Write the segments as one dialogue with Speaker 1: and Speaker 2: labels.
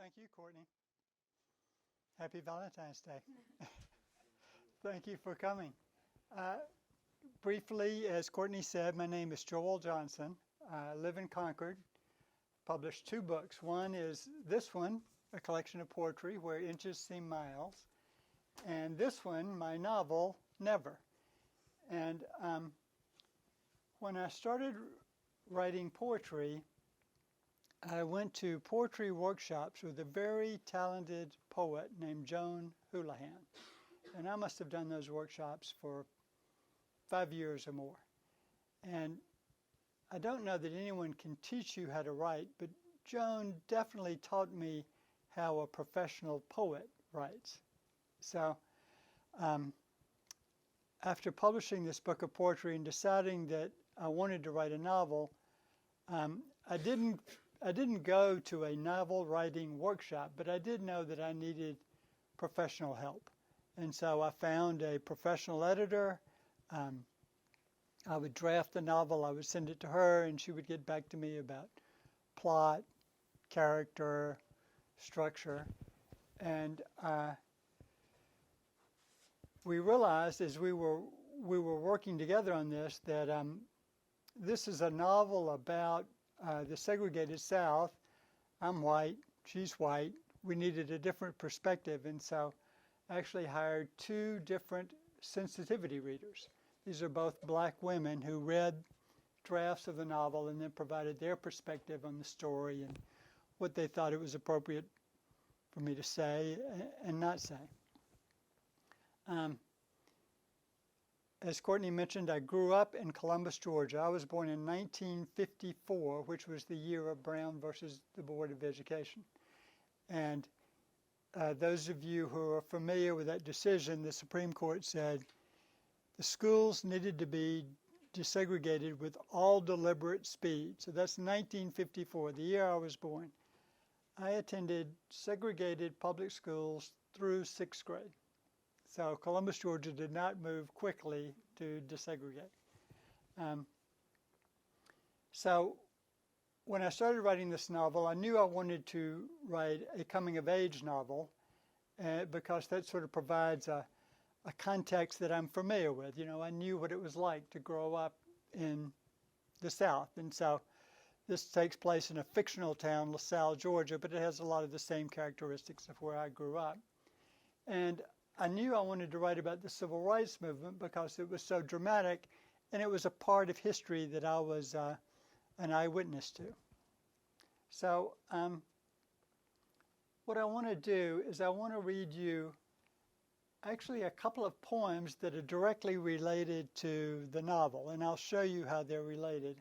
Speaker 1: Thank you, Courtney. Happy Valentine's Day. Thank you for coming. Briefly, as Courtney said, my name is Joel Johnson. I live in Concord. Published 2 books. One is this one, a collection of poetry, Where Inches Seem Miles. And this one, my novel, Never. And when I started writing poetry, I went to poetry workshops with a very talented poet named Joan Houlihan. And I must have done those workshops for 5 years or more. And I don't know that anyone can teach you how to write, but Joan definitely taught me how a professional poet writes. So after publishing this book of poetry and deciding that I wanted to write a novel, I didn't go to a novel writing workshop, but I did know that I needed professional help. And so I found a professional editor. I would draft the novel, I would send it to her, and she would get back to me about plot, character, structure. And we realized as we were working together on this that this is a novel about the segregated South. I'm white, she's white. We needed a different perspective, and so I actually hired 2 different sensitivity readers. These are both black women who read drafts of the novel and then provided their perspective on the story and what they thought it was appropriate for me to say and not say. As Courtney mentioned, I grew up in Columbus, Georgia. I was born in 1954, which was the year of Brown versus the Board of Education. And those of you who are familiar with that decision, the Supreme Court said the schools needed to be desegregated with all deliberate speed. So that's 1954, the year I was born. I attended segregated public schools through 6th grade. So Columbus, Georgia did not move quickly to desegregate. So when I started writing this novel, I knew I wanted to write a coming-of-age novel because that sort of provides a context that I'm familiar with. You know, I knew what it was like to grow up in the South. And so this takes place in a fictional town, LaSalle, Georgia, but it has a lot of the same characteristics of where I grew up. And I knew I wanted to write about the civil rights movement because it was so dramatic, and it was a part of history that I was an eyewitness to. So what I want to do is I want to read you actually a couple of poems that are directly related to the novel, and I'll show you how they're related,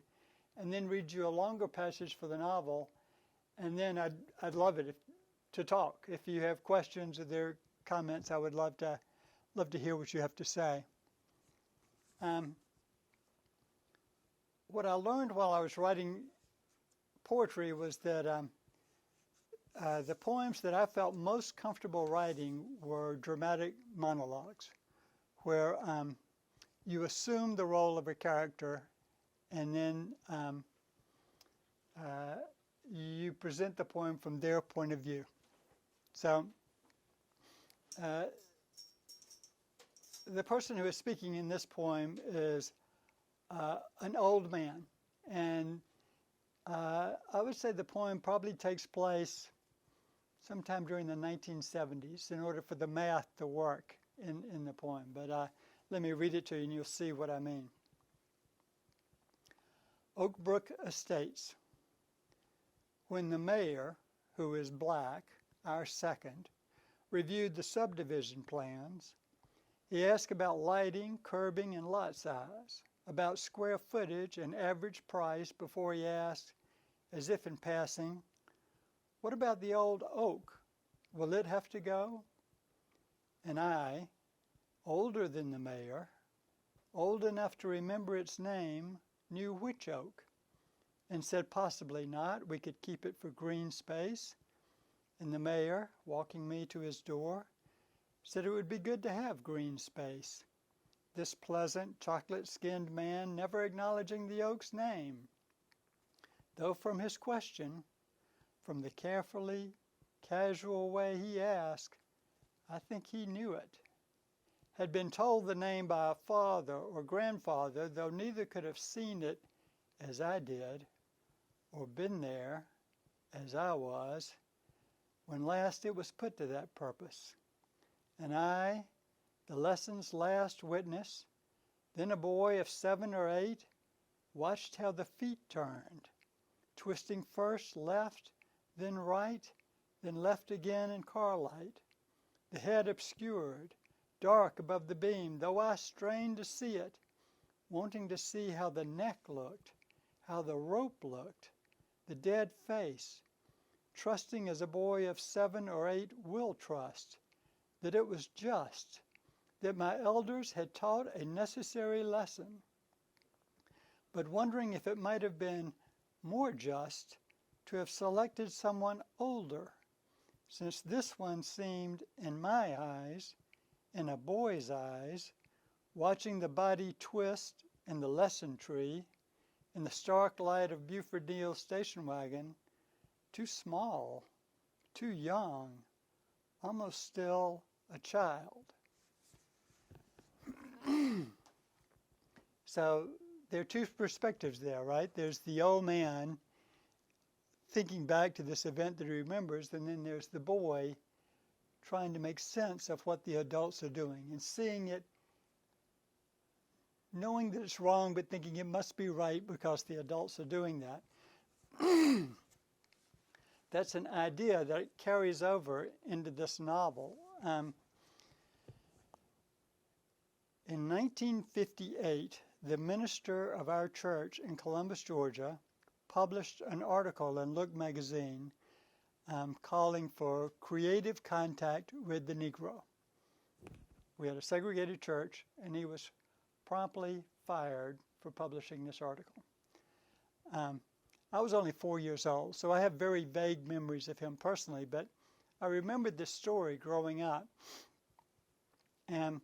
Speaker 1: and then read you a longer passage for the novel, and then I'd love it to talk. If you have questions or there are comments, I would love to hear what you have to say. What I learned while I was writing poetry was that the poems that I felt most comfortable writing were dramatic monologues, where you assume the role of a character and then you present the poem from their point of view. So the person who is speaking in this poem is an old man, and I would say the poem probably takes place sometime during the 1970s in order for the math to work in the poem. But let me read it to you and you'll see what I mean. Oak Brook Estates. When the mayor, who is black, our second, reviewed the subdivision plans, he asked about lighting, curbing, and lot size, about square footage and average price before he asked, as if in passing, "What about the old oak? Will it have to go?" And I, older than the mayor, old enough to remember its name, knew which oak, and said possibly not, we could keep it for green space. And the mayor, walking me to his door, said it would be good to have green space. This pleasant, chocolate-skinned man never acknowledging the oak's name, though from his question, from the carefully casual way he asked, I think he knew it. Had been told the name by a father or grandfather, though neither could have seen it as I did, or been there as I was, when last it was put to that purpose. And I, the lesson's last witness, then a boy of 7 or 8, watched how the feet turned, twisting first left, then right, then left again in car light, the head obscured, dark above the beam, though I strained to see it, wanting to see how the neck looked, how the rope looked, the dead face, trusting as a boy of 7 or 8 will trust, that it was just, that my elders had taught a necessary lesson, but wondering if it might have been more just to have selected someone older, since this one seemed, in my eyes, in a boy's eyes, watching the body twist in the lesson tree, in the stark light of Buford Neal's station wagon, too small, too young, almost still a child. So there are two perspectives there, right? There's the old man thinking back to this event that he remembers, and then there's the boy trying to make sense of what the adults are doing and seeing it, knowing that it's wrong, but thinking it must be right because the adults are doing that. That's an idea that carries over into this novel. In 1958, the minister of our church in Columbus, Georgia, published an article in Look magazine calling for creative contact with the Negro. We had a segregated church, and he was promptly fired for publishing this article. I was only 4 years old, so I have very vague memories of him personally, but I remembered this story growing up. And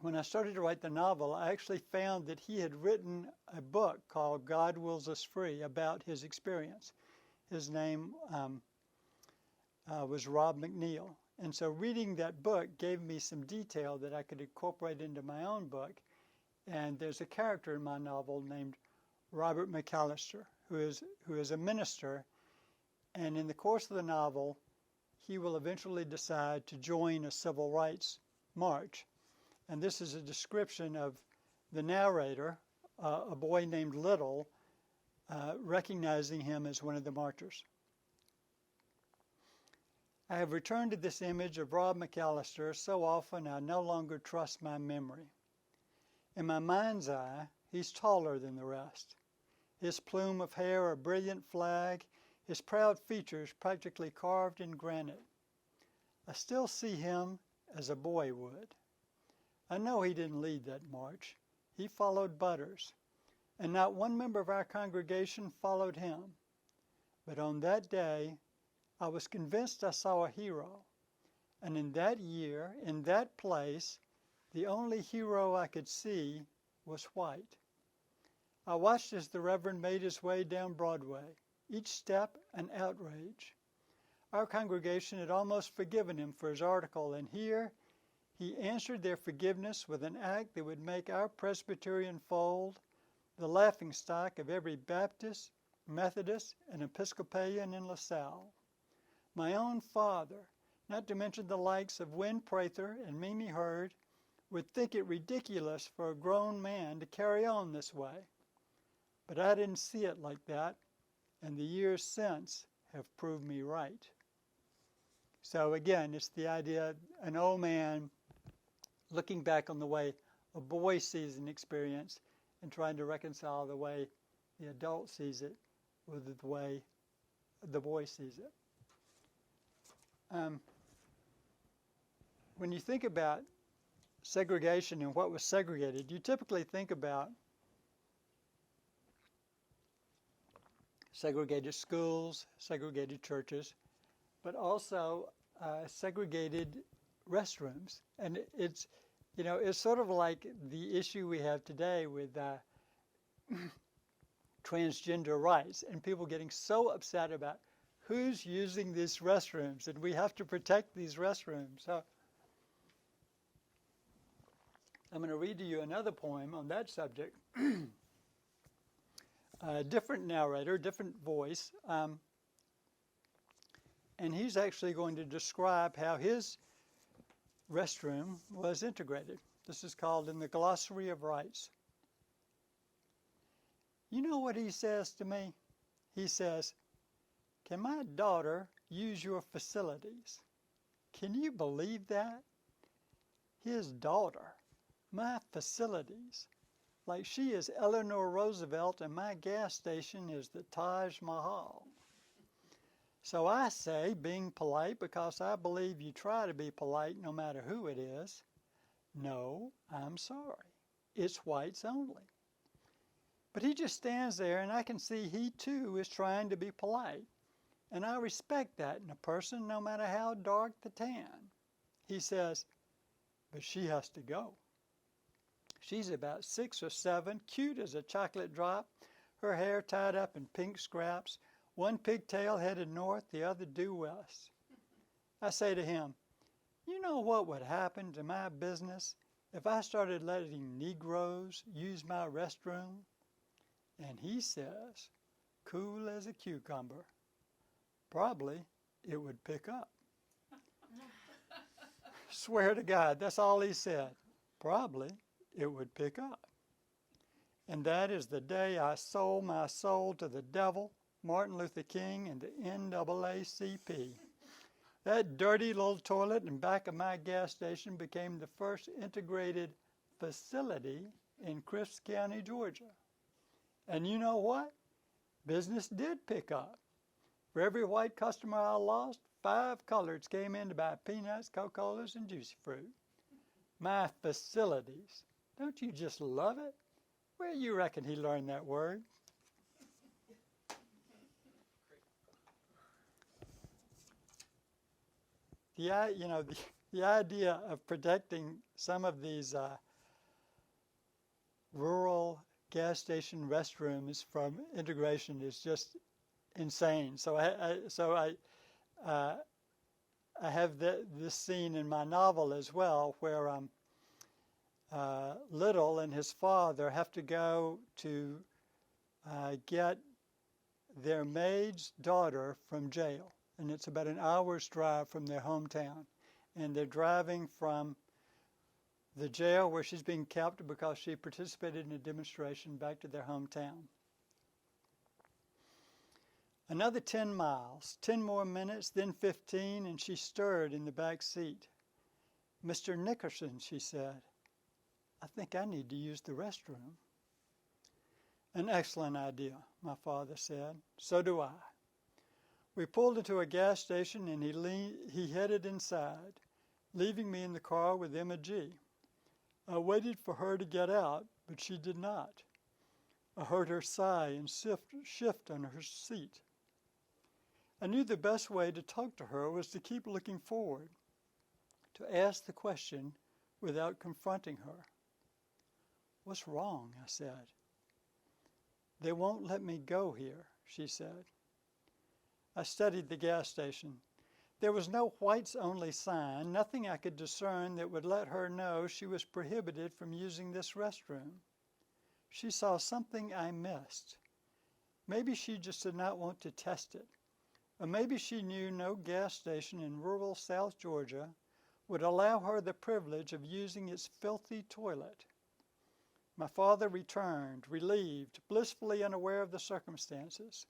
Speaker 1: when I started to write the novel, I actually found that he had written a book called God Wills Us Free about his experience. His name was Rob McNeil. And so reading that book gave me some detail that I could incorporate into my own book. And there's a character in my novel named Robert McAllister, who is a minister. And in the course of the novel, he will eventually decide to join a civil rights march. And this is a description of the narrator, a boy named Little, recognizing him as one of the marchers. I have returned to this image of Rob McAllister so often I no longer trust my memory. In my mind's eye, he's taller than the rest. His plume of hair a brilliant flag, his proud features practically carved in granite. I still see him as a boy would. I know he didn't lead that march. He followed Butters, and not one member of our congregation followed him. But on that day, I was convinced I saw a hero, and in that year, in that place, the only hero I could see was white. I watched as the Reverend made his way down Broadway, each step an outrage. Our congregation had almost forgiven him for his article, and here he answered their forgiveness with an act that would make our Presbyterian fold the laughingstock of every Baptist, Methodist, and Episcopalian in LaSalle. My own father, not to mention the likes of Win Prather and Mimi Hurd, would think it ridiculous for a grown man to carry on this way. But I didn't see it like that, and the years since have proved me right. So again, it's the idea, an old man looking back on the way a boy sees an experience and trying to reconcile the way the adult sees it with the way the boy sees it. When you think about segregation and what was segregated, you typically think about segregated schools, segregated churches, but also segregated restrooms. And it's sort of like the issue we have today with transgender rights and people getting so upset about who's using these restrooms? And we have to protect these restrooms. So I'm going to read to you another poem on that subject. A different narrator, different voice. And he's actually going to describe how his restroom was integrated. This is called In the Glossary of Rights. You know what he says to me? He says, "Can my daughter use your facilities?" Can you believe that? His daughter, my facilities. Like she is Eleanor Roosevelt and my gas station is the Taj Mahal. So I say, being polite, because I believe you try to be polite no matter who it is, no, I'm sorry. It's whites only. But he just stands there and I can see he too is trying to be polite. And I respect that in a person no matter how dark the tan. He says, but she has to go. She's about 6 or 7, cute as a chocolate drop, her hair tied up in pink scraps, one pigtail headed north, the other due west. I say to him, you know what would happen to my business if I started letting Negroes use my restroom? And he says, cool as a cucumber, probably it would pick up. Swear to God, that's all he said. Probably it would pick up. And that is the day I sold my soul to the devil, Martin Luther King, and the NAACP. That dirty little toilet in back of my gas station became the first integrated facility in Crisp County, Georgia. And you know what? Business did pick up. For every white customer I lost, 5 coloreds came in to buy peanuts, Coca-Colas, and juicy fruit. My facilities. Don't you just love it? Where you reckon he learned that word? The idea of protecting some of these rural gas station restrooms from integration is just insane. So I have this scene in my novel as well, where Little and his father have to go to get their maid's daughter from jail. And it's about an hour's drive from their hometown. And they're driving from the jail where she's being kept because she participated in a demonstration back to their hometown. Another 10 miles, 10 more minutes, then 15, and she stirred in the back seat. Mr. Nickerson, she said, I think I need to use the restroom. An excellent idea, my father said. So do I. We pulled into a gas station and he headed inside, leaving me in the car with Emma G. I waited for her to get out, but she did not. I heard her sigh and shift on her seat. I knew the best way to talk to her was to keep looking forward, to ask the question without confronting her. What's wrong? I said. They won't let me go here, she said. I studied the gas station. There was no whites-only sign, nothing I could discern that would let her know she was prohibited from using this restroom. She saw something I missed. Maybe she just did not want to test it. Or maybe she knew no gas station in rural South Georgia would allow her the privilege of using its filthy toilet. My father returned, relieved, blissfully unaware of the circumstances.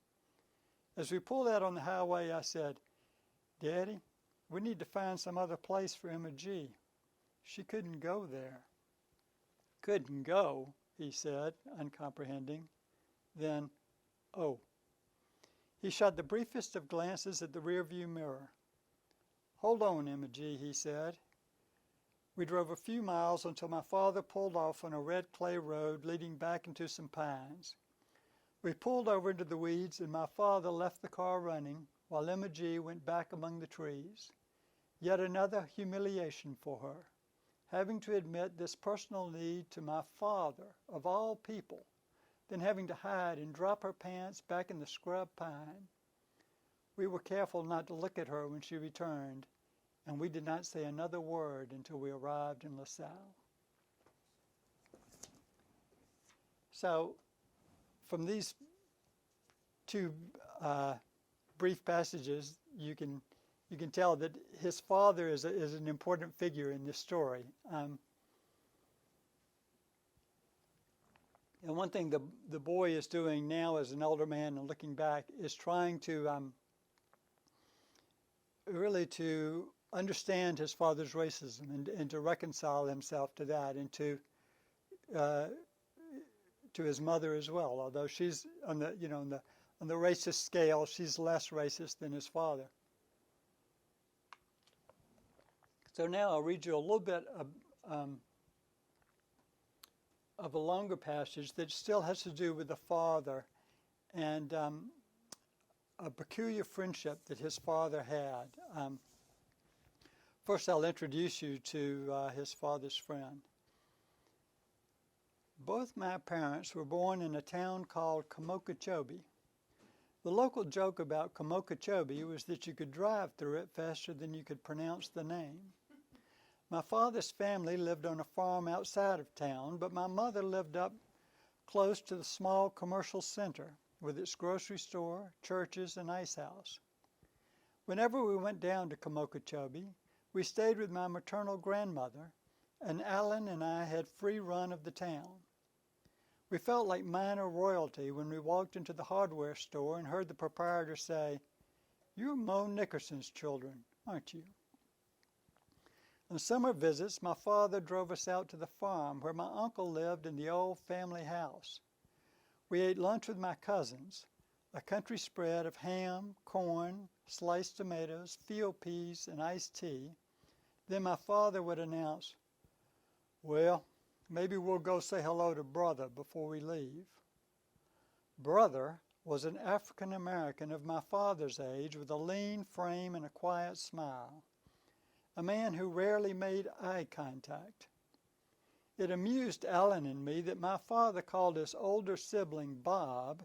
Speaker 1: As we pulled out on the highway, I said, Daddy, we need to find some other place for Emma G. She couldn't go there. Couldn't go, he said, uncomprehending. Then, oh. He shot the briefest of glances at the rearview mirror. Hold on, Emma G., he said. We drove a few miles until my father pulled off on a red clay road leading back into some pines. We pulled over into the weeds, and my father left the car running while Emma G. went back among the trees. Yet another humiliation for her, having to admit this personal need to my father, of all people, then having to hide and drop her pants back in the scrub pine. We were careful not to look at her when she returned, and we did not say another word until we arrived in LaSalle. So, from these two brief passages, you can tell that his father is an important figure in this story. And one thing the boy is doing now as an older man and looking back is trying to really to understand his father's racism and to reconcile himself to that, and to his mother as well. Although she's on the racist scale, she's less racist than his father. So now I'll read you a little bit of a longer passage that still has to do with the father and a peculiar friendship that his father had. First, I'll introduce you to his father's friend. Both my parents were born in a town called Kamokachobi. The local joke about Kamokachobi was that you could drive through it faster than you could pronounce the name. My father's family lived on a farm outside of town, but my mother lived up close to the small commercial center with its grocery store, churches, and ice house. Whenever we went down to Kamokachobi, we stayed with my maternal grandmother, and Alan and I had free run of the town. We felt like minor royalty when we walked into the hardware store and heard the proprietor say, "You're Mo Nickerson's children, aren't you?" On summer visits, my father drove us out to the farm where my uncle lived in the old family house. We ate lunch with my cousins, a country spread of ham, corn, sliced tomatoes, field peas, and iced tea. Then my father would announce, "Well, maybe we'll go say hello to Brother before we leave." Brother was an African American of my father's age with a lean frame and a quiet smile, a man who rarely made eye contact. It amused Alan and me that my father called his older sibling Bob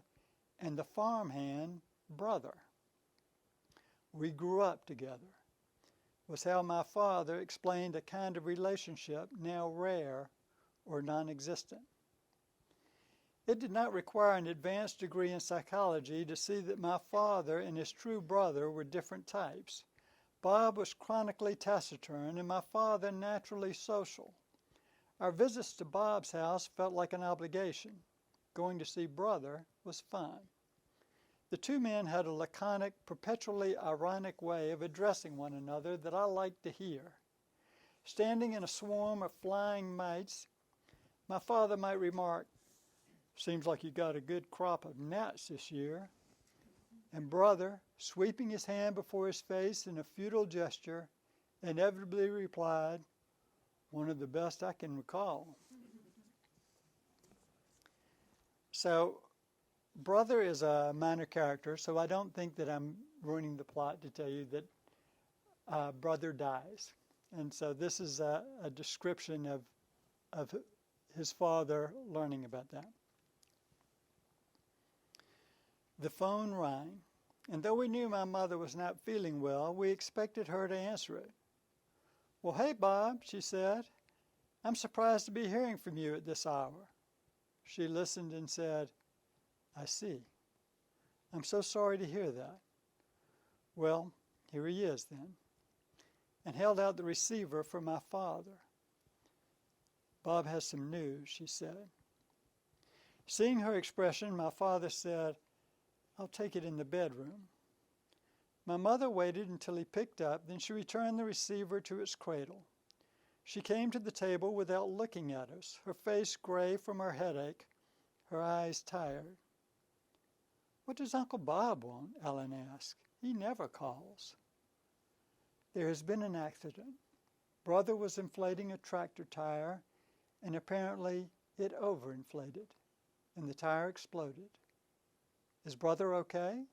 Speaker 1: and the farmhand Brother. We grew up together, was how my father explained a kind of relationship now rare or non-existent. It did not require an advanced degree in psychology to see that my father and his true brother were different types. Bob was chronically taciturn and my father naturally social. Our visits to Bob's house felt like an obligation. Going to see Brother was fun. The two men had a laconic, perpetually ironic way of addressing one another that I liked to hear. Standing in a swarm of flying mites, my father might remark, "Seems like you got a good crop of gnats this year." And Brother, sweeping his hand before his face in a futile gesture, inevitably replied, "One of the best I can recall." So, Brother is a minor character, so I don't think that I'm ruining the plot to tell you that Brother dies. And so this is a description of his father learning about that. The phone rang, and though we knew my mother was not feeling well, we expected her to answer it. "Well, hey, Bob," she said. "I'm surprised to be hearing from you at this hour." She listened and said, "I see. I'm so sorry to hear that." "Well, here he is then," and held out the receiver for my father. "Bob has some news," she said. Seeing her expression, my father said, "I'll take it in the bedroom." My mother waited until he picked up, then she returned the receiver to its cradle. She came to the table without looking at us, her face gray from her headache, her eyes tired. "What does Uncle Bob want?" Alan asked. "He never calls." "There has been an accident. Brother was inflating a tractor tire, and apparently it overinflated, and the tire exploded. Is Brother okay?"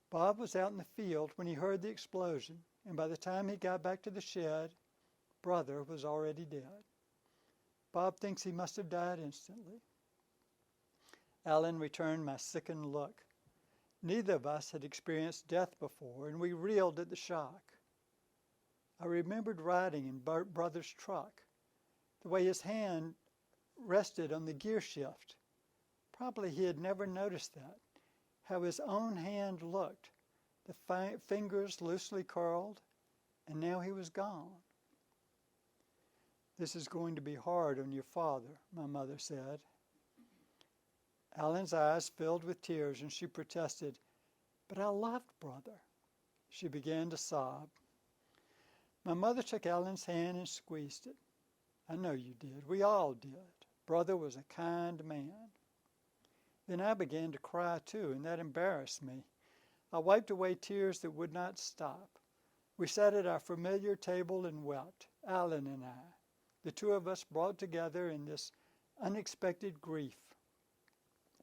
Speaker 1: Bob was out in the field when he heard the explosion, and by the time he got back to the shed, Brother was already dead. Bob thinks he must have died instantly. Alan returned my sickened look. Neither of us had experienced death before, and we reeled at the shock. I remembered riding in Brother's truck, the way his hand rested on the gear shift. Probably he had never noticed that, how his own hand looked, the fingers loosely curled, and now he was gone. "This is going to be hard on your father," my mother said. Alan's eyes filled with tears, and she protested, "But I loved Brother." She began to sob. My mother took Alan's hand and squeezed it. "I know you did. We all did. Brother was a kind man." Then I began to cry too, and that embarrassed me. I wiped away tears that would not stop. We sat at our familiar table and wept, Alan and I, the two of us brought together in this unexpected grief.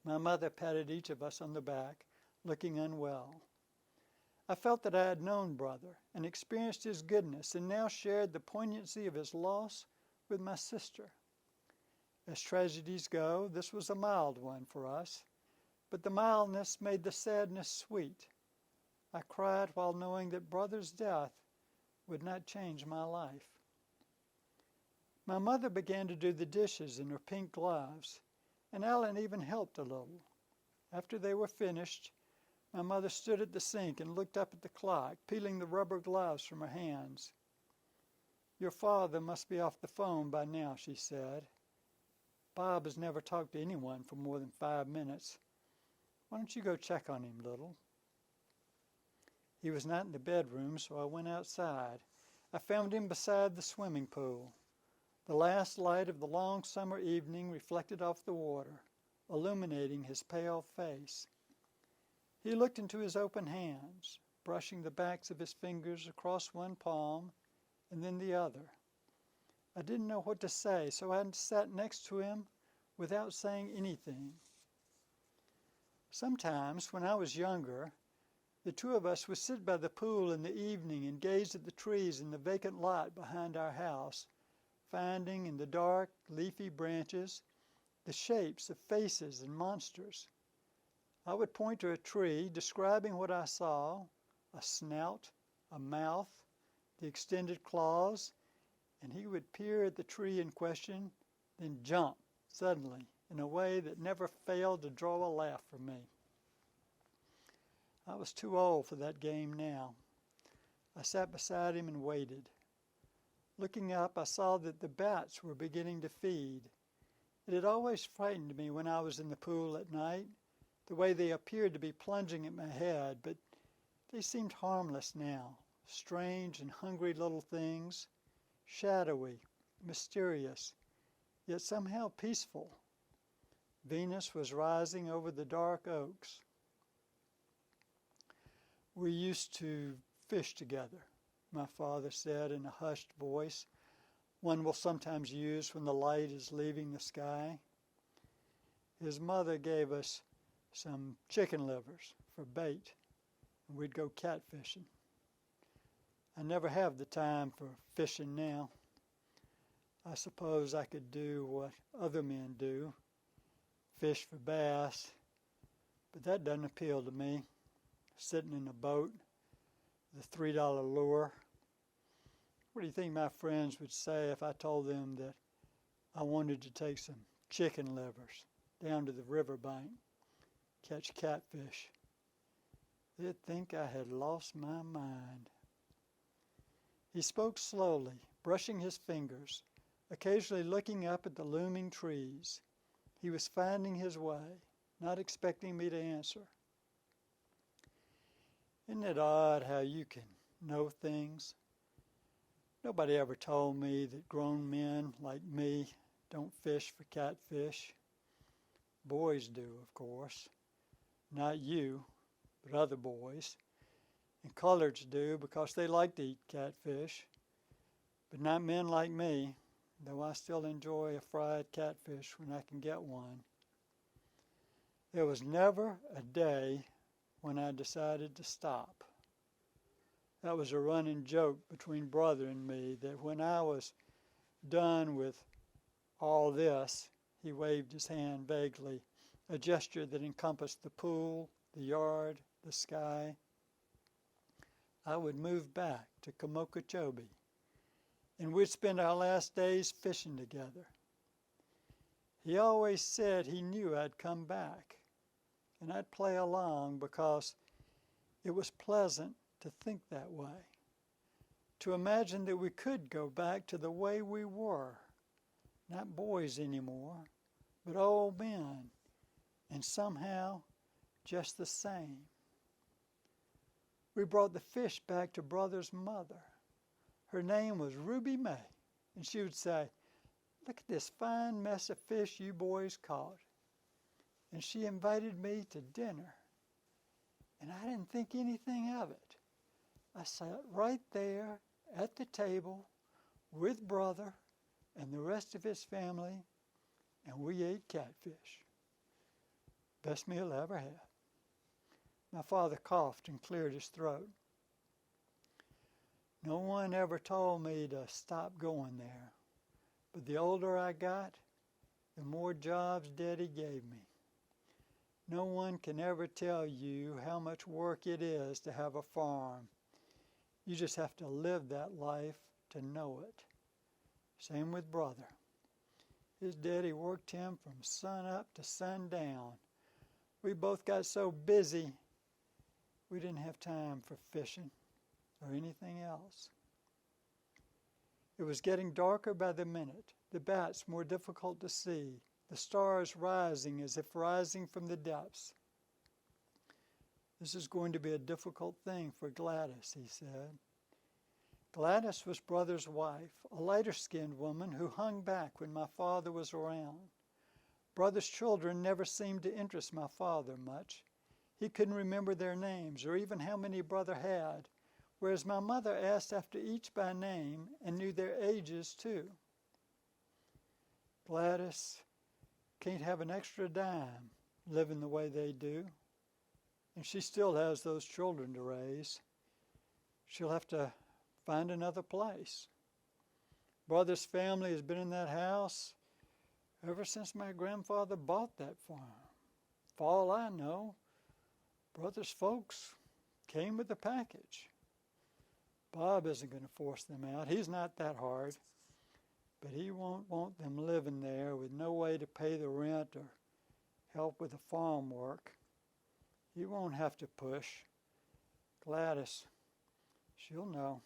Speaker 1: My mother patted each of us on the back, looking unwell. I felt that I had known Brother and experienced his goodness, and now shared the poignancy of his loss with my sister. As tragedies go, this was a mild one for us, but the mildness made the sadness sweet. I cried while knowing that Brother's death would not change my life. My mother began to do the dishes in her pink gloves, and Alan even helped a little. After they were finished, my mother stood at the sink and looked up at the clock, peeling the rubber gloves from her hands. "Your father must be off the phone by now," she said. "Bob has never talked to anyone for more than 5 minutes. Why don't you go check on him, little?" He was not in the bedroom, so I went outside. I found him beside the swimming pool. The last light of the long summer evening reflected off the water, illuminating his pale face. He looked into his open hands, brushing the backs of his fingers across one palm and then the other. I didn't know what to say, so I sat next to him without saying anything. Sometimes, when I was younger, the two of us would sit by the pool in the evening and gaze at the trees in the vacant lot behind our house, finding in the dark, leafy branches the shapes of faces and monsters. I would point to a tree, describing what I saw, a snout, a mouth, the extended claws, and he would peer at the tree in question, then jump suddenly in a way that never failed to draw a laugh from me. I was too old for that game now. I sat beside him and waited. Looking up, I saw that the bats were beginning to feed. It had always frightened me when I was in the pool at night, the way they appeared to be plunging at my head, but they seemed harmless now, strange and hungry little things, shadowy, mysterious, yet somehow peaceful. Venus was rising over the dark oaks. "We used to fish together," my father said in a hushed voice, one will sometimes use when the light is leaving the sky. His mother gave us some chicken livers for bait, and we'd go catfishing. I never have the time for fishing now. I suppose I could do what other men do, fish for bass, but that doesn't appeal to me. Sitting in a boat, the $3 lure. What do you think my friends would say if I told them that I wanted to take some chicken livers down to the riverbank, catch catfish? They'd think I had lost my mind. He spoke slowly, brushing his fingers, occasionally looking up at the looming trees. He was finding his way, not expecting me to answer. "Isn't it odd how you can know things? Nobody ever told me that grown men like me don't fish for catfish. Boys do, of course. Not you, but other boys. And coloreds do because they like to eat catfish. But not men like me, though I still enjoy a fried catfish when I can get one. There was never a day when I decided to stop. That was a running joke between Brother and me, that when I was done with all this," he waved his hand vaguely, a gesture that encompassed the pool, the yard, the sky. I would move back to Kamokachobe, and we'd spend our last days fishing together. He always said he knew I'd come back, and I'd play along because it was pleasant to think that way, to imagine that we could go back to the way we were, not boys anymore, but old men, and somehow just the same. We brought the fish back to Brother's mother. Her name was Ruby May, and she would say, "Look at this fine mess of fish you boys caught." And she invited me to dinner, and I didn't think anything of it. I sat right there at the table with Brother and the rest of his family, and we ate catfish. Best meal I ever had. My father coughed and cleared his throat. No one ever told me to stop going there, but the older I got, the more jobs Daddy gave me. No one can ever tell you how much work it is to have a farm. You just have to live that life to know it. Same with Brother. His daddy worked him from sun up to sundown. We both got so busy, we didn't have time for fishing or anything else. It was getting darker by the minute, the bats more difficult to see, the stars rising as if rising from the depths. "This is going to be a difficult thing for Gladys," he said. Gladys was Brother's wife, a lighter-skinned woman who hung back when my father was around. Brother's children never seemed to interest my father much. He couldn't remember their names or even how many Brother had, whereas my mother asked after each by name and knew their ages too. Gladys can't have an extra dime living the way they do, and she still has those children to raise. She'll have to find another place. Brother's family has been in that house ever since my grandfather bought that farm. For all I know, Brother's folks came with the package. Bob isn't going to force them out. He's not that hard. But he won't want them living there with no way to pay the rent or help with the farm work. He won't have to push. Gladys, she'll know.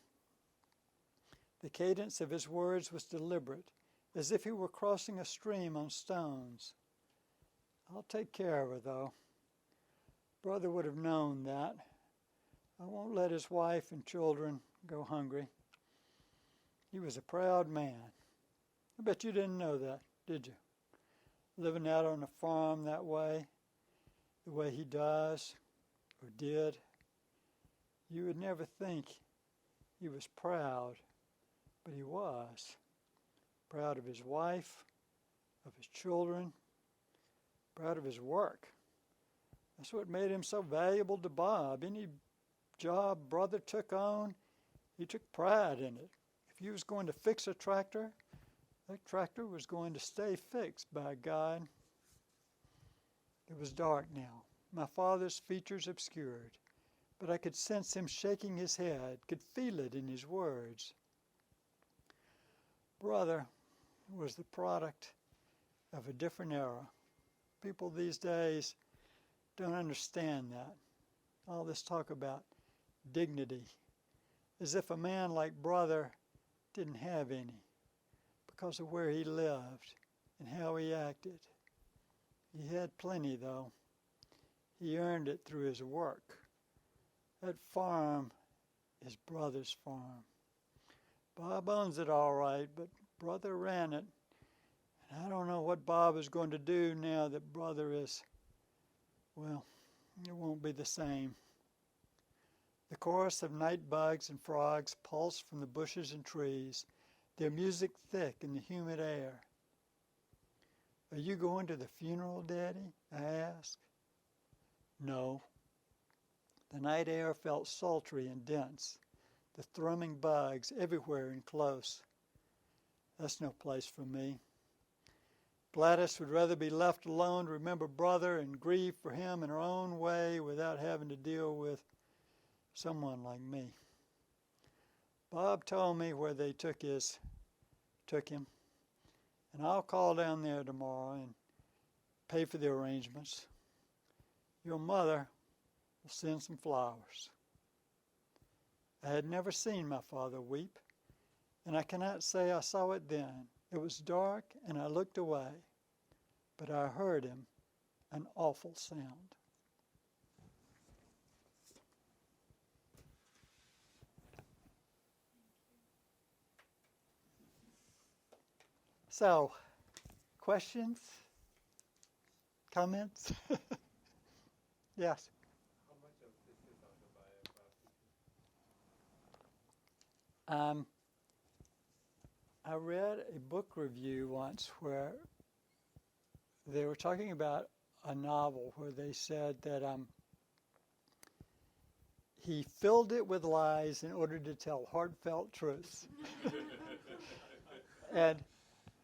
Speaker 1: The cadence of his words was deliberate, as if he were crossing a stream on stones. "I'll take care of her, though. Brother would have known that. I won't let his wife and children go hungry. He was a proud man. I bet you didn't know that, did you? Living out on a farm that way, the way he does, or did. You would never think he was proud, but he was. Proud of his wife, of his children, proud of his work. That's what made him so valuable to Bob. Any job Brother took on, he took pride in it. If he was going to fix a tractor, that tractor was going to stay fixed by God." It was dark now, my father's features obscured, but I could sense him shaking his head, could feel it in his words. Brother was the product of a different era. People these days don't understand that. All this talk about dignity, as if a man like Brother didn't have any because of where he lived and how he acted. He had plenty, though. He earned it through his work. That farm is Brother's farm. Bob owns it all right, but Brother ran it. And I don't know what Bob is going to do now that Brother is, well, it won't be the same. The chorus of night bugs and frogs pulsed from the bushes and trees, their music thick in the humid air. "Are you going to the funeral, Daddy?" I asked. No. The night air felt sultry and dense, the thrumming bugs everywhere and close. That's no place for me. Gladys would rather be left alone to remember brother and grieve for him in her own way without having to deal with someone like me. Bob told me where they took him, and I'll call down there tomorrow and pay for the arrangements. Your mother will send some flowers. I had never seen my father weep, and I cannot say I saw it then. It was dark, and I looked away, but I heard him, an awful sound. So, questions? Comments? Yes?
Speaker 2: How much of this is autobiographical?
Speaker 1: I read a book review once where they were talking about a novel where they said that he filled it with lies in order to tell heartfelt truths. And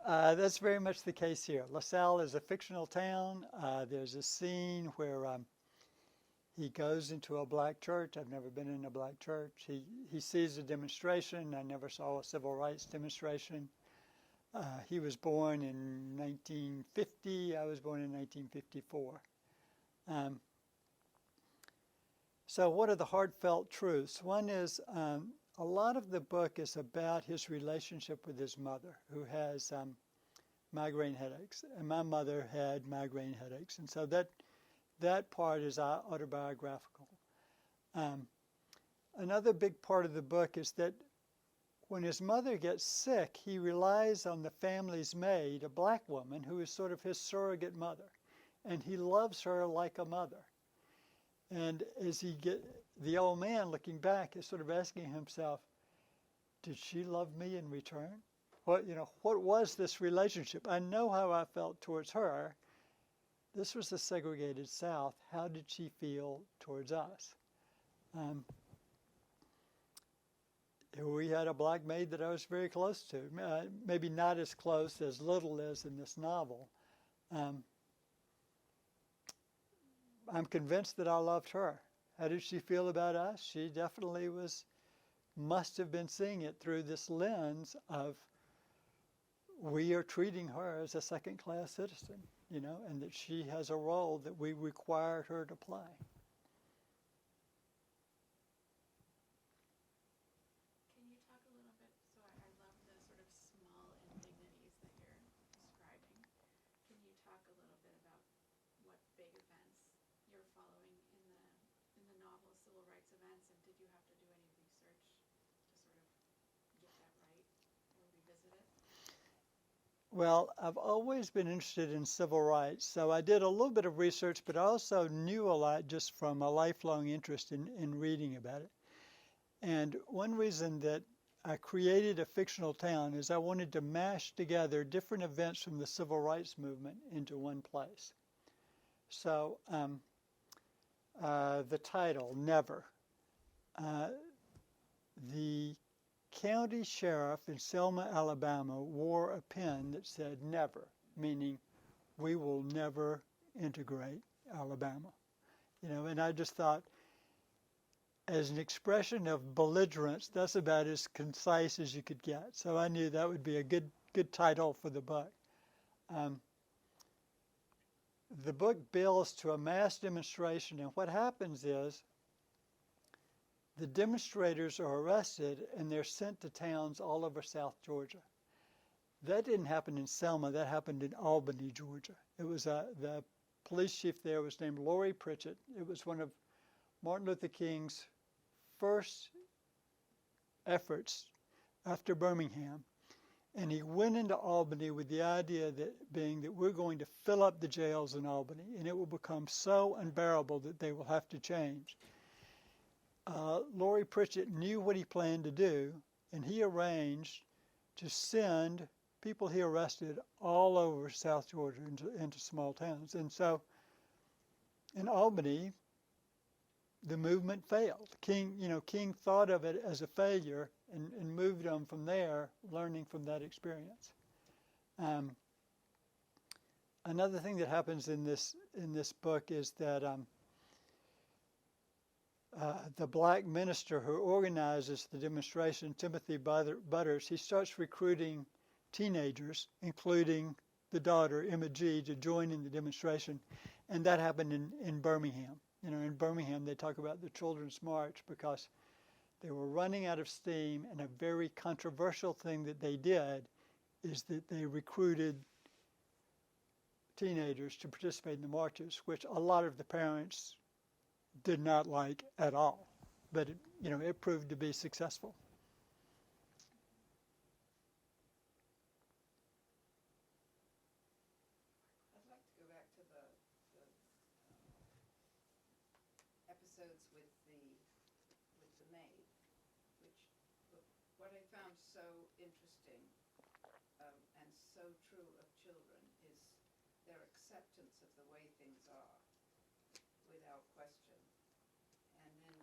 Speaker 1: that's very much the case here. LaSalle is a fictional town. There's a scene where he goes into a black church. I've never been in a black church. He sees a demonstration. I never saw a civil rights demonstration. He was born in 1950. I was born in 1954. So what are the heartfelt truths? One is a lot of the book is about his relationship with his mother, who has migraine headaches. And my mother had migraine headaches. And so that part is autobiographical. Another big part of the book is that when his mother gets sick, he relies on the family's maid, a black woman, who is sort of his surrogate mother. And he loves her like a mother. And as the old man looking back is sort of asking himself, did she love me in return? What was this relationship? I know how I felt towards her. This was the segregated South. How did she feel towards us? We had a black maid that I was very close to, maybe not as close as Little is in this novel. I'm convinced that I loved her. How did she feel about us? She definitely must have been seeing it through this lens of we are treating her as a second-class citizen, and that she has a role that we require her to play.
Speaker 3: Can you talk a little bit, so I love the sort of small indignities that you're describing. Can you talk a little bit about what big events you're following in the novel, civil rights events, and did you have to do any research to sort of get that right or revisit it?
Speaker 1: Well, I've always been interested in civil rights, so I did a little bit of research, but I also knew a lot just from a lifelong interest in reading about it. And one reason that I created a fictional town is I wanted to mash together different events from the civil rights movement into one place. So the title, Never. The county sheriff in Selma, Alabama, wore a pin that said never, meaning we will never integrate Alabama. And I just thought, as an expression of belligerence, that's about as concise as you could get. So I knew that would be a good title for the book. The book builds to a mass demonstration, and what happens is the demonstrators are arrested and they're sent to towns all over South Georgia. That didn't happen in Selma. That happened in Albany, Georgia. It was the police chief there was named Lori Pritchett. It was one of Martin Luther King's first efforts after Birmingham. And he went into Albany with the idea that we're going to fill up the jails in Albany, and it will become so unbearable that they will have to change. Lori Pritchett knew what he planned to do, and he arranged to send people he arrested all over South Georgia into small towns. And so in Albany, the movement failed. King thought of it as a failure and moved on from there, learning from that experience. another thing that happens in this book is that the black minister who organizes the demonstration, Timothy Butters, he starts recruiting teenagers, including the daughter, Emma G., to join in the demonstration. And that happened in Birmingham. You know, in Birmingham, they talk about the Children's March because they were running out of steam, and a very controversial thing that they did is that they recruited teenagers to participate in the marches, which a lot of the parents did not like at all. But it proved to be successful.
Speaker 4: I'd like to go back to the episodes with the maid, which what I found so interesting and so true of children is their acceptance of the way things are without question. And then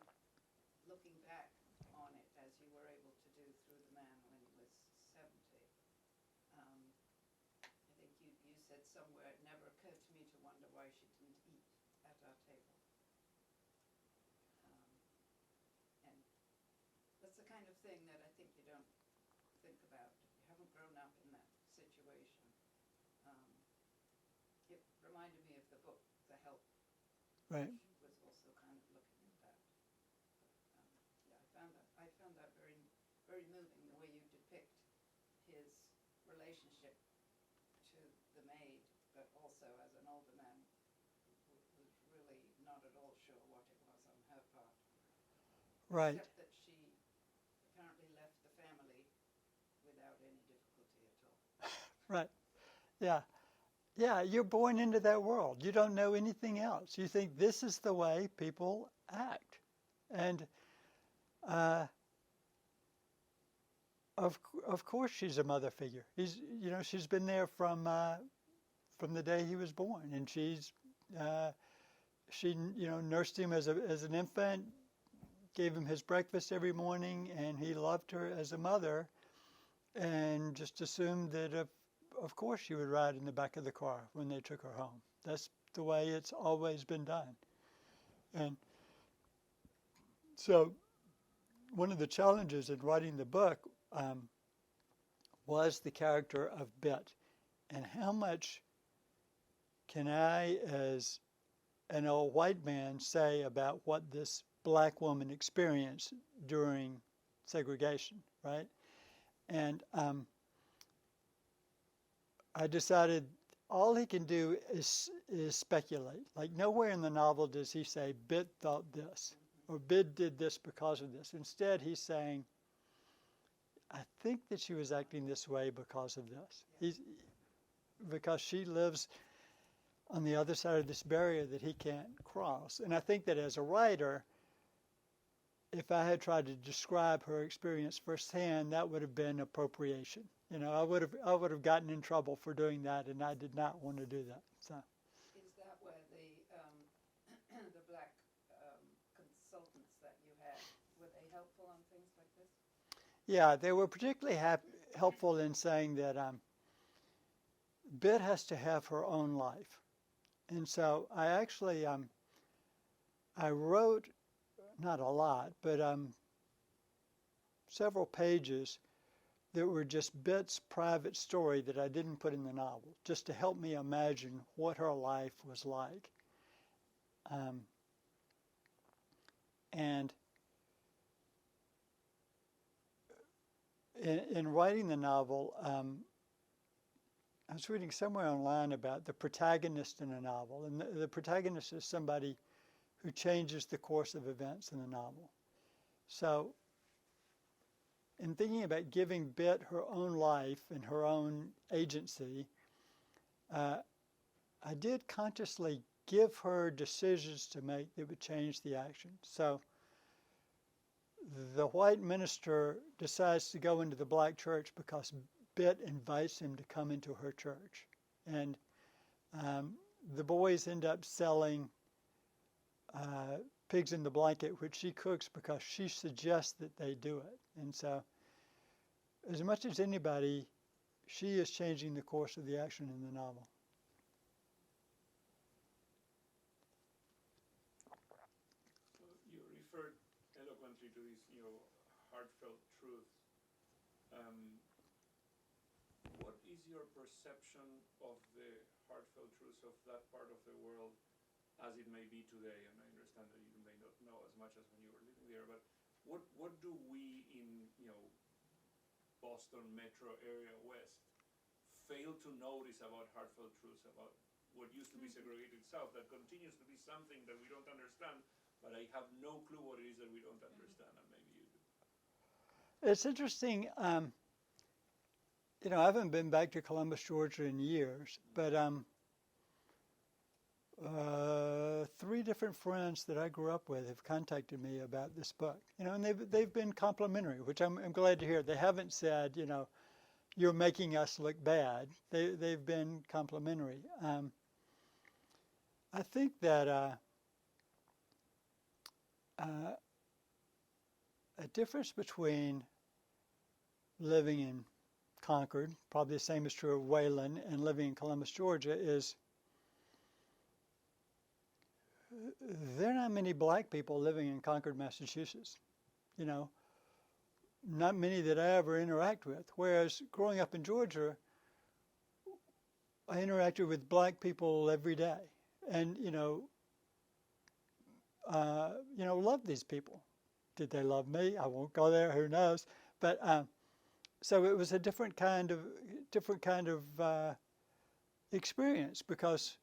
Speaker 4: looking back on it, as you were able to do through the man when he was 70, I think you said somewhere, it never occurred to me to wonder why she didn't eat at our table. And that's the kind of thing that I think you don't think about if you haven't grown up in that situation. It reminded me of the book, The Help.
Speaker 1: Right.
Speaker 4: Which was also kind of looking at that. But, yeah, I found that very, very moving, the way you depict his relationship to the maid, but also as an older man who was really not at all sure what it was on her part.
Speaker 1: Right.
Speaker 4: Except that she apparently left the family without any difficulty at all.
Speaker 1: Right. Yeah. Yeah, you're born into that world. You don't know anything else. You think this is the way people act. And of course she's a mother figure. She's been there from the day he was born, and she nursed him as an infant, gave him his breakfast every morning, and he loved her as a mother, and just assumed that of course she would ride in the back of the car when they took her home. That's the way it's always been done. And so one of the challenges in writing the book was the character of Bit. And how much can I, as an old white man, say about what this black woman experienced during segregation, right? And I decided all he can do is speculate. Like nowhere in the novel does he say, Bit thought this, or Bit did this because of this. Instead, he's saying, I think that she was acting this way because of this. Because she lives on the other side of this barrier that he can't cross. And I think that as a writer, if I had tried to describe her experience firsthand, that would have been appropriation. I would have gotten in trouble for doing that, and I did not want to do that. So.
Speaker 4: Is that where the black consultants that you had, were they helpful on things like this?
Speaker 1: Yeah, they were particularly helpful in saying that Bit has to have her own life. And so I actually, I wrote, not a lot, but several pages that were just Bit's private story that I didn't put in the novel, just to help me imagine what her life was like. And in writing the novel, I was reading somewhere online about the protagonist in a novel, and the protagonist is somebody who changes the course of events in the novel. So in thinking about giving Bit her own life and her own agency, I did consciously give her decisions to make that would change the action. So the white minister decides to go into the black church because Bit invites him to come into her church. And the boys end up selling pigs in the blanket, which she cooks because she suggests that they do it. And so, as much as anybody, she is changing the course of the action in the novel.
Speaker 2: heartfelt truths. What is your perception of the heartfelt truths of that part of the world as it may be today? And I understand that you may not know as much as when you were living there, but what do we in Boston metro area west fail to notice about heartfelt truths about what used to be segregated South that continues to be something that we don't understand, but I have no clue what it is that we don't understand, and maybe you do.
Speaker 1: It's interesting. I haven't been back to Columbus, Georgia in years, but 3 different friends that I grew up with have contacted me about this book. And they've been complimentary, which I'm glad to hear. They haven't said, you're making us look bad. They've been complimentary. I think that a difference between living in Concord, probably the same is true of Wayland, and living in Columbus, Georgia, is there are not many black people living in Concord, Massachusetts. Not many that I ever interact with. Whereas growing up in Georgia, I interacted with black people every day, and loved these people. Did they love me? I won't go there. Who knows? But so it was a different kind of experience, because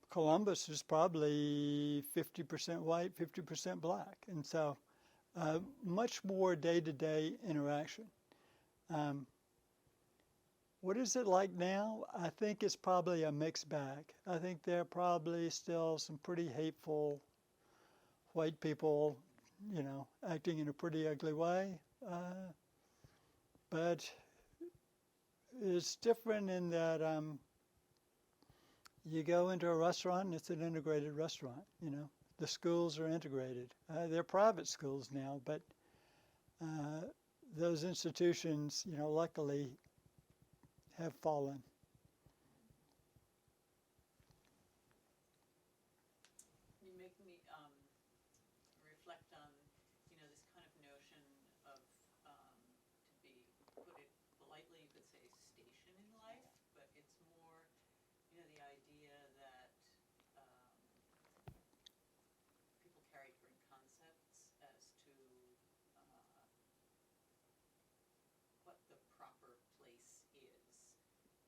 Speaker 1: Columbus is probably 50% white, 50% black, and so much more day-to-day interaction. What is it like now? I think it's probably a mixed bag. I think there are probably still some pretty hateful white people, acting in a pretty ugly way. But it's different in that you go into a restaurant and it's an integrated restaurant, The schools are integrated. They're private schools now, but those institutions, luckily have fallen.
Speaker 5: You make me reflect on, this kind of notion of, to put it politely, you could say station in life, but it's more, the idea that people carry different concepts as to what the proper place is.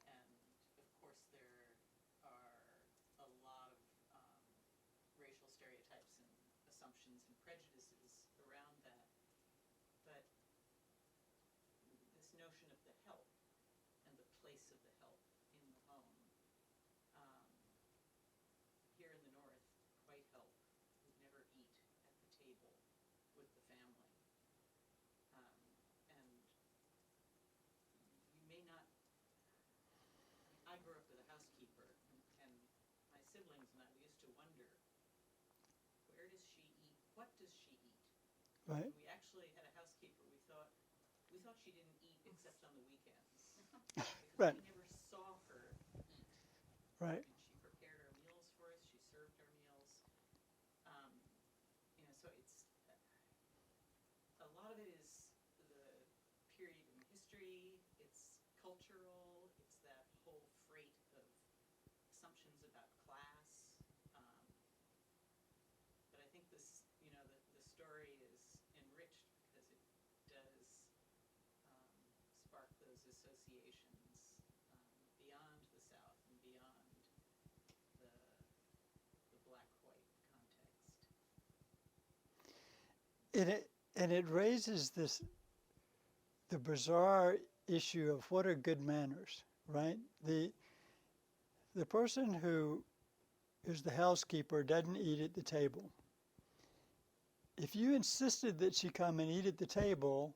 Speaker 5: And of course there are a lot of racial stereotypes and assumptions and prejudices around that. But this notion of the help and the place of the help in the home. Here in the North, white help would never eat at the table with the family. And you may not, I grew up with a housekeeper, and my siblings and I used to wonder, where does she eat? What does she eat?
Speaker 1: Right.
Speaker 5: When we actually had a housekeeper, we thought she didn't eat except on the weekends.
Speaker 1: Right.
Speaker 5: We never saw her eat.
Speaker 1: Right.
Speaker 5: And she prepared our meals for us. She served our meals. So it's a lot of it is the period in history. It's cultural. It's that whole freight of assumptions about class. But I think this, the story is enriched because it does spark those associations beyond the South and beyond the black-white context.
Speaker 1: And it raises the bizarre issue of what are good manners, right? The person who is the housekeeper doesn't eat at the table. If you insisted that she come and eat at the table,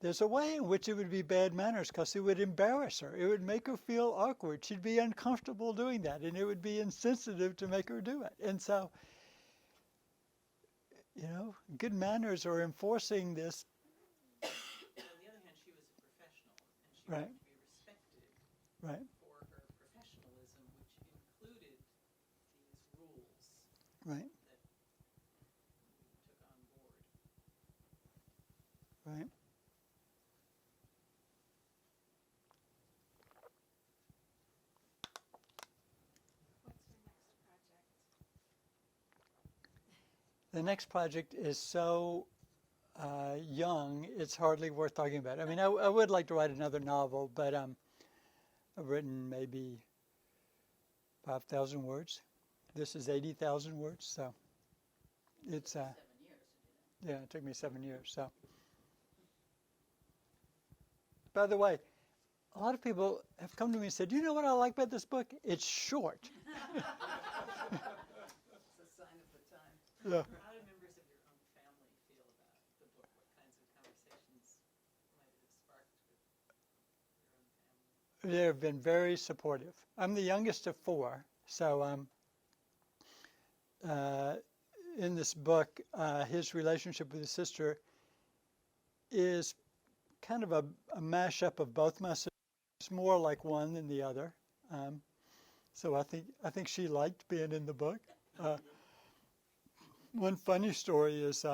Speaker 1: there's a way in which it would be bad manners, because it would embarrass her. It would make her feel awkward. She'd be uncomfortable doing that, and it would be insensitive to make her do it. And so, good manners are enforcing this.
Speaker 5: On the other hand, she was a professional, and she
Speaker 1: Right.
Speaker 5: wanted to be respected
Speaker 1: Right.
Speaker 5: for her professionalism, which included these rules
Speaker 1: Right.
Speaker 5: that we took on board.
Speaker 1: right?
Speaker 3: What's your next project?
Speaker 1: The next project is so young, it's hardly worth talking about. I mean, I would like to write another novel, but I've written maybe 5,000 words. This is 80,000 words, so it's
Speaker 5: 7 years to do that.
Speaker 1: yeah, it took me 7 years. So, by the way, a lot of people have come to me and said, "You know what I like about this book? It's short."
Speaker 4: It's a sign of the time.
Speaker 1: Yeah.
Speaker 5: How do members of your own family feel about the book? What kinds of conversations might it have sparked with your own family?
Speaker 1: They've been very supportive. I'm the youngest of 4, so in this book, his relationship with his sister is kind of a mashup of both my sisters. It's more like one than the other. So I think she liked being in the book. One funny story is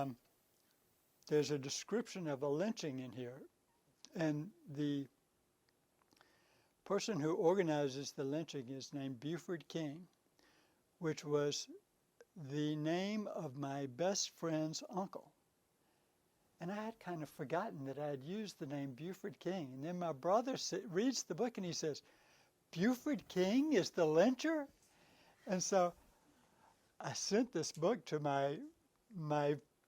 Speaker 1: there's a description of a lynching in here, and the person who organizes the lynching is named Buford King, which was the name of my best friend's uncle. And I had kind of forgotten that I had used the name Buford King. And then my brother reads the book and he says, "Buford King is the lyncher?" And so I sent this book to my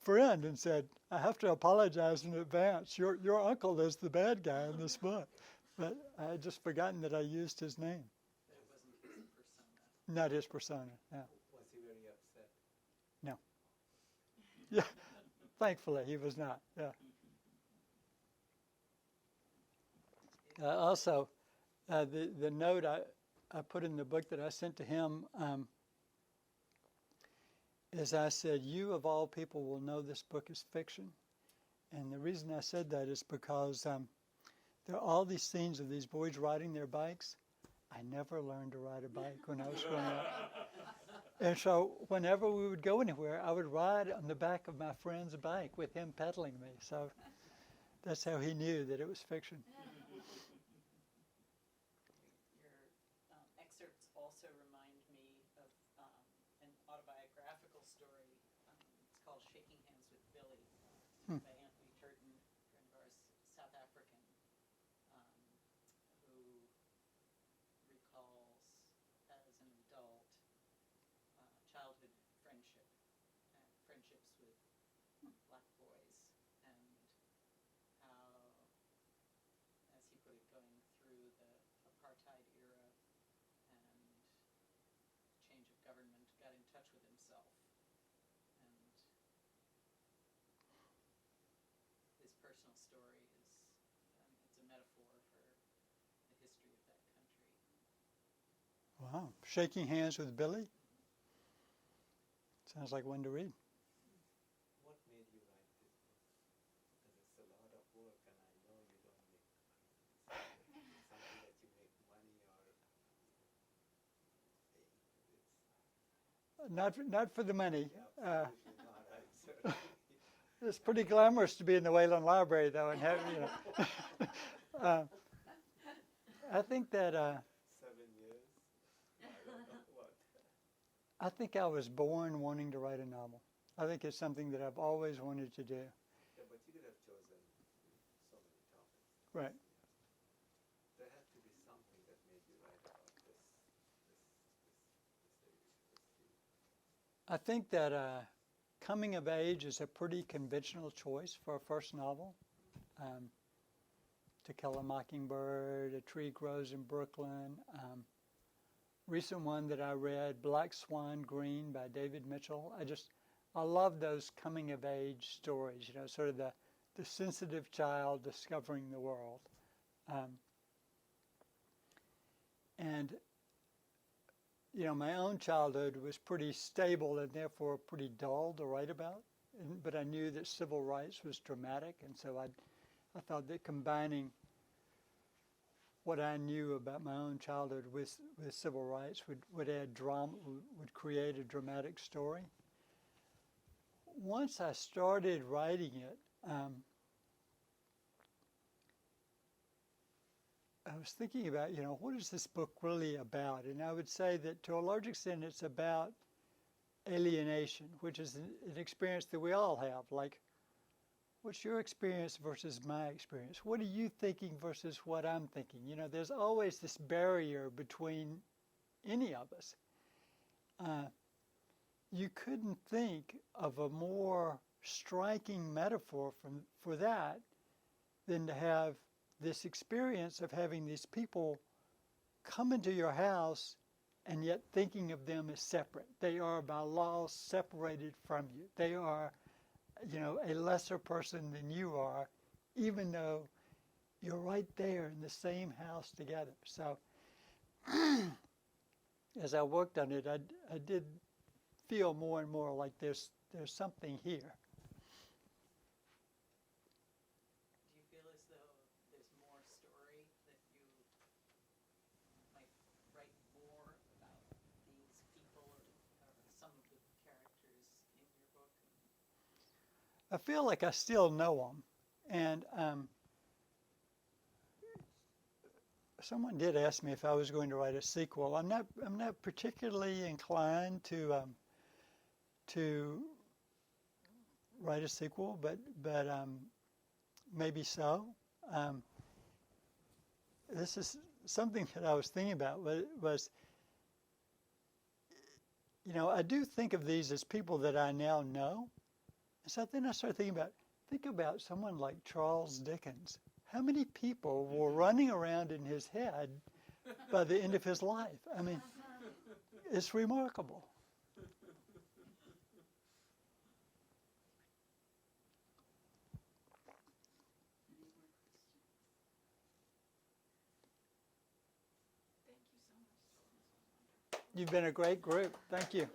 Speaker 1: friend and said, "I have to apologize in advance. Your uncle is the bad guy in this book." But I had just forgotten that I used his name.
Speaker 5: That it wasn't his persona.
Speaker 1: Not his persona, no.
Speaker 6: Was he very upset?
Speaker 1: No. Yeah, thankfully he was not, yeah. Also, the note I put in the book that I sent to him is I said, "You of all people will know this book is fiction." And the reason I said that is because there are all these scenes of these boys riding their bikes. I never learned to ride a bike when I was growing up. And so whenever we would go anywhere, I would ride on the back of my friend's bike with him pedaling me. So that's how he knew that it was fiction.
Speaker 5: Your excerpts also remind me of an autobiographical story. It's called Shaking Hands with Billy by Anthony Turton, a friend of ours, South African, who recalls as an adult childhood friendships with black boys, and how, as he put it, going through the apartheid era and change of government, got in touch with himself. And his personal story is, it's a metaphor for the history of that country.
Speaker 1: Wow. Shaking Hands with Billy? Sounds like one to read.
Speaker 6: What made you write this book? Because it's a lot of work, and I know you don't make something that you make money or
Speaker 1: Not for the money.
Speaker 6: absolutely not. I'm certain.
Speaker 1: It's pretty glamorous to be in the Wayland Library, though, and have, I think that
Speaker 6: 7 years? I don't know what.
Speaker 1: I think I was born wanting to write a novel. I think it's something that I've always wanted to do.
Speaker 6: Yeah, but you could have chosen so many topics.
Speaker 1: Right.
Speaker 6: There had to be something that made you write about this
Speaker 1: I think that coming of age is a pretty conventional choice for a first novel. To Kill a Mockingbird, A Tree Grows in Brooklyn. Recent one that I read, Black Swan Green by David Mitchell. I love those coming of age stories, sort of the sensitive child discovering the world. And my own childhood was pretty stable and therefore pretty dull to write about. But I knew that civil rights was dramatic, and so I thought that combining what I knew about my own childhood with civil rights would add drama, would create a dramatic story. Once I started writing it, was thinking about, what is this book really about? And I would say that to a large extent it's about alienation, which is an experience that we all have. Like, what's your experience versus my experience? What are you thinking versus what I'm thinking? There's always this barrier between any of us. You couldn't think of a more striking metaphor for that than to have this experience of having these people come into your house and yet thinking of them as separate. They are by law separated from you. They are, a lesser person than you are, even though you're right there in the same house together. So as I worked on it, I did feel more and more like there's something here.
Speaker 5: Do you feel as though there's more story that you might write more about these people or some of the characters in your book?
Speaker 1: I feel like I still know them, and someone did ask me if I was going to write a sequel. I'm not particularly inclined to write a sequel, but maybe so. This is something that I was thinking about. Was I do think of these as people that I now know. So then I started think about someone like Charles Dickens. How many people were running around in his head by the end of his life? I mean, it's remarkable.
Speaker 3: Thank you so much.
Speaker 1: You've been a great group. Thank you.